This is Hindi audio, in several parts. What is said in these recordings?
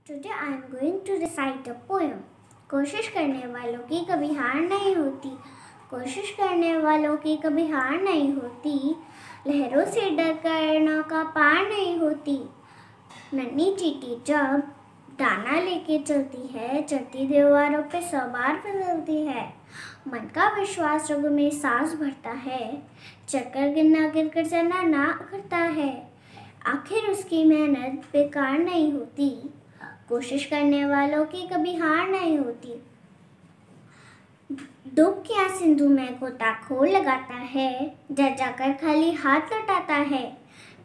Today I am going to recite a poem. कोशिश करने वालों की कभी हार नहीं होती, कोशिश करने वालों की कभी हार नहीं होती, लहरों से डर कर नौका पार नहीं होती। नन्ही चींटी जब दाना लेके चलती है, चढ़ती दीवारों पे 100 बार फिसलती है। मन का विश्वास रगों में सांस भरता है, चक्कर गिरना गिरकर चलना ना करता है। आखिर उसकी मेहनत बेकार नहीं होती, कोशिश करने वालों की कभी हार नहीं होती। दुख क्या सिंधु में गोता खोल लगाता है, जा जाकर खाली हाथ लौटाता है।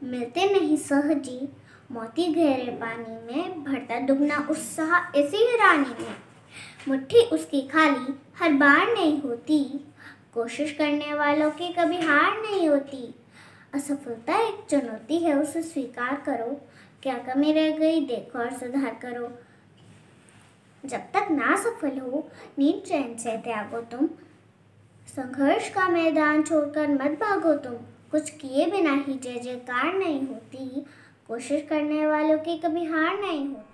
मिलते नहीं सहजी मोती गहरे पानी में, भरता दुगना उत्साह इसी रानी में। मुट्ठी उसकी खाली हर बार नहीं होती, कोशिश करने वालों की कभी हार नहीं होती। असफलता एक चुनौती है, उसे स्वीकार करो, क्या कमी रह गई देखो और सुधार करो। जब तक ना सफल हो नींद चैन से त्यागो तुम, संघर्ष का मैदान छोड़कर मत भागो तुम। कुछ किए बिना ही जय जयकार नहीं होती, कोशिश करने वालों की कभी हार नहीं होती।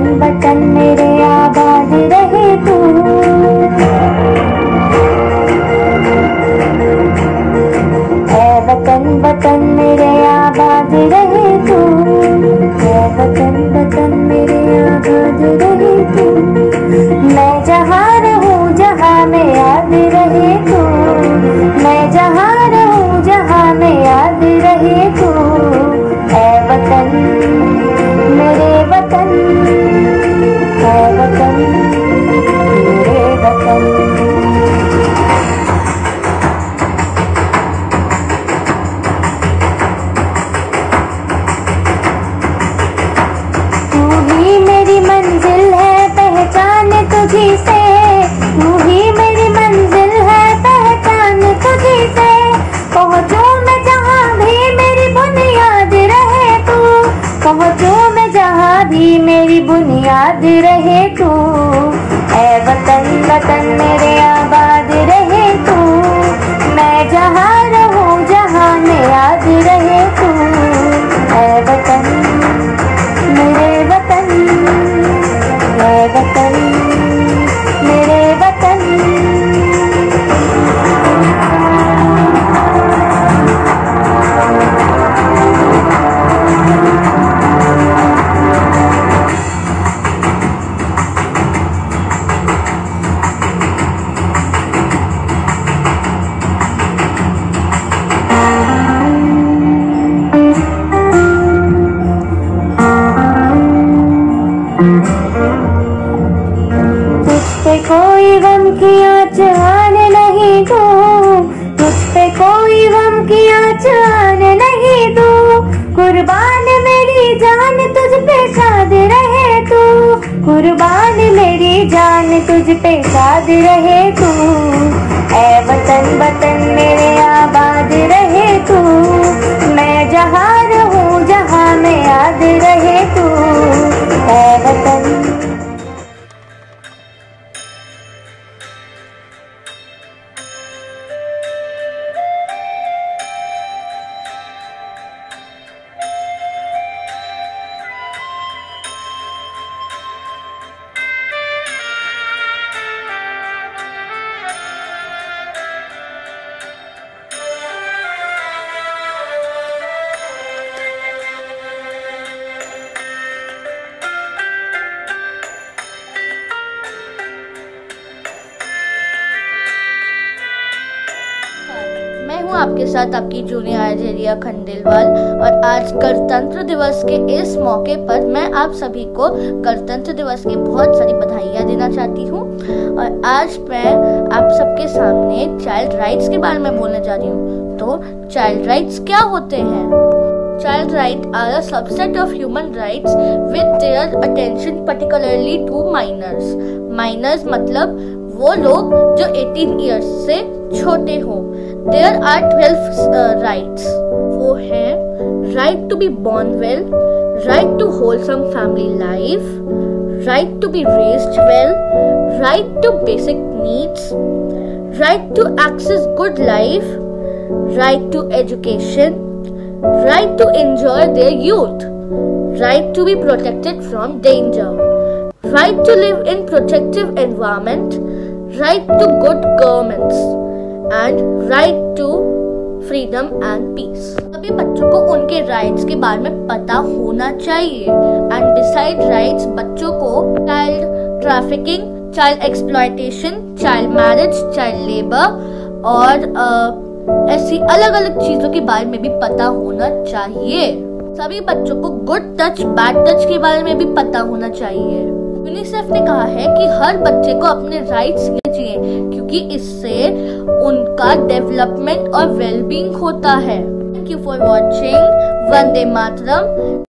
वतन मेरे आबाद रहे तू, वतन मेरे आबाद रहे तू। मैं जहाँ रहूँ जहाँ में याद रहे तू, मैं जहाँ रहूँ जहाँ में याद रहे तू। ऐ वतन मेरे वतन, ऐ वतन मेरे वतन। तुझी से तू ही मेरी मंजिल है, पहचान तुझी से। पहुँचूं मैं जहाँ भी मेरी बुनियाद रहे तू, पहुँचूं मैं जहाँ भी मेरी बुनियाद रहे तू। ऐ वतन वतन मेरे आबाद रहे तू, मैं जहाँ रहूँ जहाँ में याद रहे तू। ऐ वतन मेरे वतन, ऐ वतन मेरे वतन। कोई गम की आँच आने नहीं दूँ, तुझ पे कोई गम की आँच आने नहीं दूँ। कुर्बान मेरी जान तुझ पे साध रहे तू, कुर्बान मेरी जान तुझ पे साध रहे तू। ऐ वतन वतन मेरे आबाद रहे तू, मैं जहाँ रहूँ जहाँ में याद रहे तू। ऐ वतन आपके साथ आपकी जूनियर आर्जेरिया खंडेलवाल। और आज गणतंत्र दिवस के इस मौके पर मैं आप सभी को गणतंत्र दिवस की बहुत सारी बधाइयाँ देना चाहती हूँ। और आज मैं आप सबके सामने चाइल्ड राइट्स के बारे में बोलने जा रही हूँ। तो चाइल्ड राइट्स क्या होते हैं? Child rights are a subset of human rights with their attention particularly to minors. Minors मतलब वो लोग जो 18 years से छोटे हों। There are 12 rights. वो हैं right to be born well, right to wholesome family life, right to be raised well, right to basic needs, right to access good life, right to education, right to enjoy their youth, right to be protected from danger, right to live in protective environment, right to good governments, and right to freedom and peace. सभी बच्चों को उनके राइट्स के बारे में पता होना चाहिए। एंड डिसाइड राइट्स बच्चों को child trafficking, child exploitation, child marriage, child labour और ऐसी अलग अलग चीजों के बारे में भी पता होना चाहिए। सभी बच्चों को गुड टच, बैड टच के बारे में भी पता होना चाहिए। यूनिसेफ ने कहा है कि हर बच्चे को अपने राइट्स चाहिए, क्योंकि इससे उनका डेवलपमेंट और वेलबींग होता है। Thank you for watching. Vande Mataram.